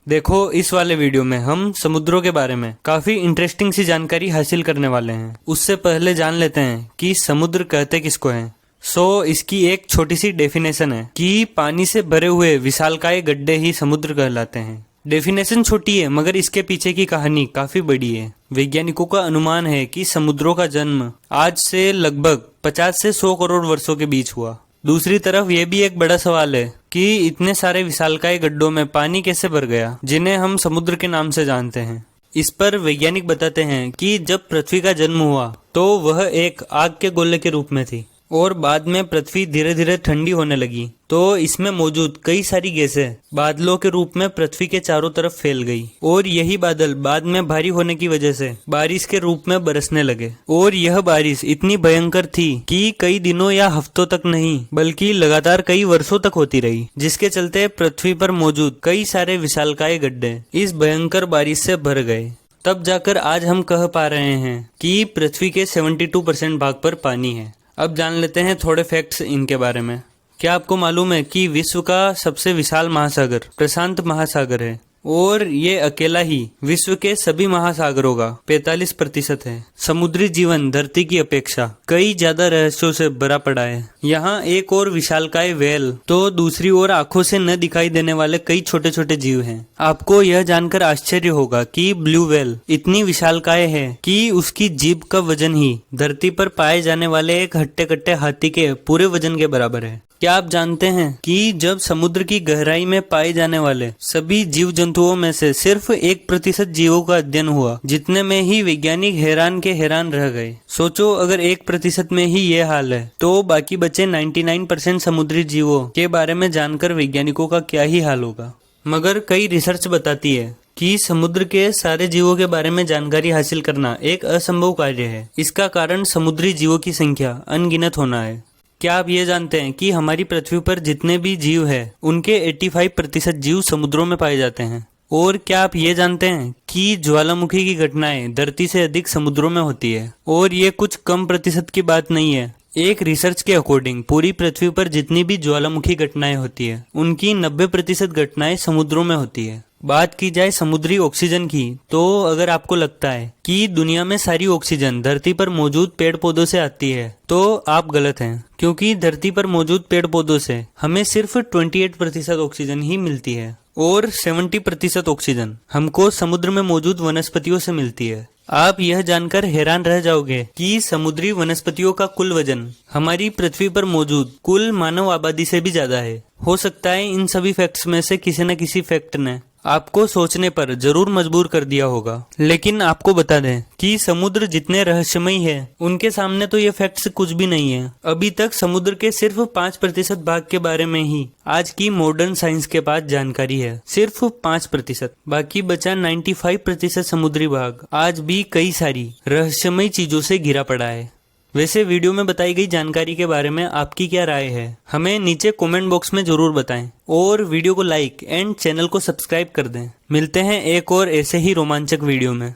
देखो, इस वाले वीडियो में हम समुद्रों के बारे में काफी इंटरेस्टिंग सी जानकारी हासिल करने वाले हैं। उससे पहले जान लेते हैं कि समुद्र कहते किसको हैं। इसकी एक छोटी सी डेफिनेशन है कि पानी से भरे हुए विशालकाय गड्ढे ही समुद्र कहलाते हैं। डेफिनेशन छोटी है मगर इसके पीछे की कहानी काफी बड़ी है। वैज्ञानिकों का अनुमान है कि समुद्रों का जन्म आज से लगभग 50 से 100 करोड़ वर्षों के बीच हुआ। दूसरी तरफ यह भी एक बड़ा सवाल है कि इतने सारे विशालकाय गड्ढों में पानी कैसे भर गया, जिन्हें हम समुद्र के नाम से जानते हैं। इस पर वैज्ञानिक बताते हैं कि जब पृथ्वी का जन्म हुआ तो वह एक आग के गोले के रूप में थी और बाद में पृथ्वी धीरे धीरे ठंडी होने लगी तो इसमें मौजूद कई सारी गैसें बादलों के रूप में पृथ्वी के चारों तरफ फैल गई और यही बादल बाद में भारी होने की वजह से बारिश के रूप में बरसने लगे। और यह बारिश इतनी भयंकर थी कि कई दिनों या हफ्तों तक नहीं बल्कि लगातार कई वर्षों तक होती रही, जिसके चलते पृथ्वी पर मौजूद कई सारे विशालकाय गड्ढे इस भयंकर बारिश से भर गए। तब जाकर आज हम कह पा रहे हैं कि पृथ्वी के 72% भाग पर पानी है। अब जान लेते हैं थोड़े फैक्ट्स इनके बारे में। क्या आपको मालूम है कि विश्व का सबसे विशाल महासागर प्रशांत महासागर है और ये अकेला ही विश्व के सभी महासागरों का 45% है। समुद्री जीवन धरती की अपेक्षा कई ज्यादा रहस्यों से भरा पड़ा है। यहाँ एक और विशालकाय व्हेल तो दूसरी ओर आंखों से न दिखाई देने वाले कई छोटे छोटे जीव हैं। आपको यह जानकर आश्चर्य होगा कि ब्लू व्हेल इतनी विशालकाय है कि उसकी जीभ का वजन ही धरती पर पाए जाने वाले एक हट्टे कट्टे हाथी के पूरे वजन के बराबर है। क्या आप जानते हैं कि जब समुद्र की गहराई में पाए जाने वाले सभी जीव जंतुओं में से सिर्फ 1% जीवों का अध्ययन हुआ, जितने में ही वैज्ञानिक हैरान के हैरान रह गए। सोचो, अगर 1% में ही ये हाल है तो बाकी बचे 99% समुद्री जीवों के बारे में जानकर वैज्ञानिकों का क्या ही हाल होगा। मगर कई रिसर्च बताती है कि समुद्र के सारे जीवों के बारे में जानकारी हासिल करना एक असंभव कार्य है। इसका कारण समुद्री जीवों की संख्या अनगिनत होना है। क्या आप ये जानते हैं कि हमारी पृथ्वी पर जितने भी जीव हैं उनके 85% जीव समुद्रों में पाए जाते हैं। और क्या आप ये जानते हैं कि ज्वालामुखी की घटनाएं धरती से अधिक समुद्रों में होती है। और ये कुछ कम प्रतिशत की बात नहीं है। एक रिसर्च के अकॉर्डिंग पूरी पृथ्वी पर जितनी भी ज्वालामुखी घटनाएं होती है उनकी 90% घटनाएं समुद्रों में होती है। बात की जाए समुद्री ऑक्सीजन की तो अगर आपको लगता है कि दुनिया में सारी ऑक्सीजन धरती पर मौजूद पेड़ पौधों से आती है तो आप गलत हैं, क्योंकि धरती पर मौजूद पेड़ पौधों से हमें सिर्फ 28% ऑक्सीजन ही मिलती है और 70% ऑक्सीजन हमको समुद्र में मौजूद वनस्पतियों से मिलती है। आप यह जानकर हैरान रह जाओगे कि समुद्री वनस्पतियों का कुल वजन हमारी पृथ्वी पर मौजूद कुल मानव आबादी से भी ज्यादा है। हो सकता है इन सभी फैक्ट्स में से किसी न किसी फैक्ट ने आपको सोचने पर जरूर मजबूर कर दिया होगा, लेकिन आपको बता दें कि समुद्र जितने रहस्यमयी है उनके सामने तो ये फैक्ट्स कुछ भी नहीं है। अभी तक समुद्र के सिर्फ 5% भाग के बारे में ही आज की मॉडर्न साइंस के पास जानकारी है। सिर्फ 5%। बाकी बचा 95% समुद्री भाग आज भी कई सारी रहस्यमयी चीजों से घिरा पड़ा है। वैसे वीडियो में बताई गई जानकारी के बारे में आपकी क्या राय है, हमें नीचे कमेंट बॉक्स में जरूर बताएं और वीडियो को लाइक एंड चैनल को सब्सक्राइब कर दें। मिलते हैं एक और ऐसे ही रोमांचक वीडियो में।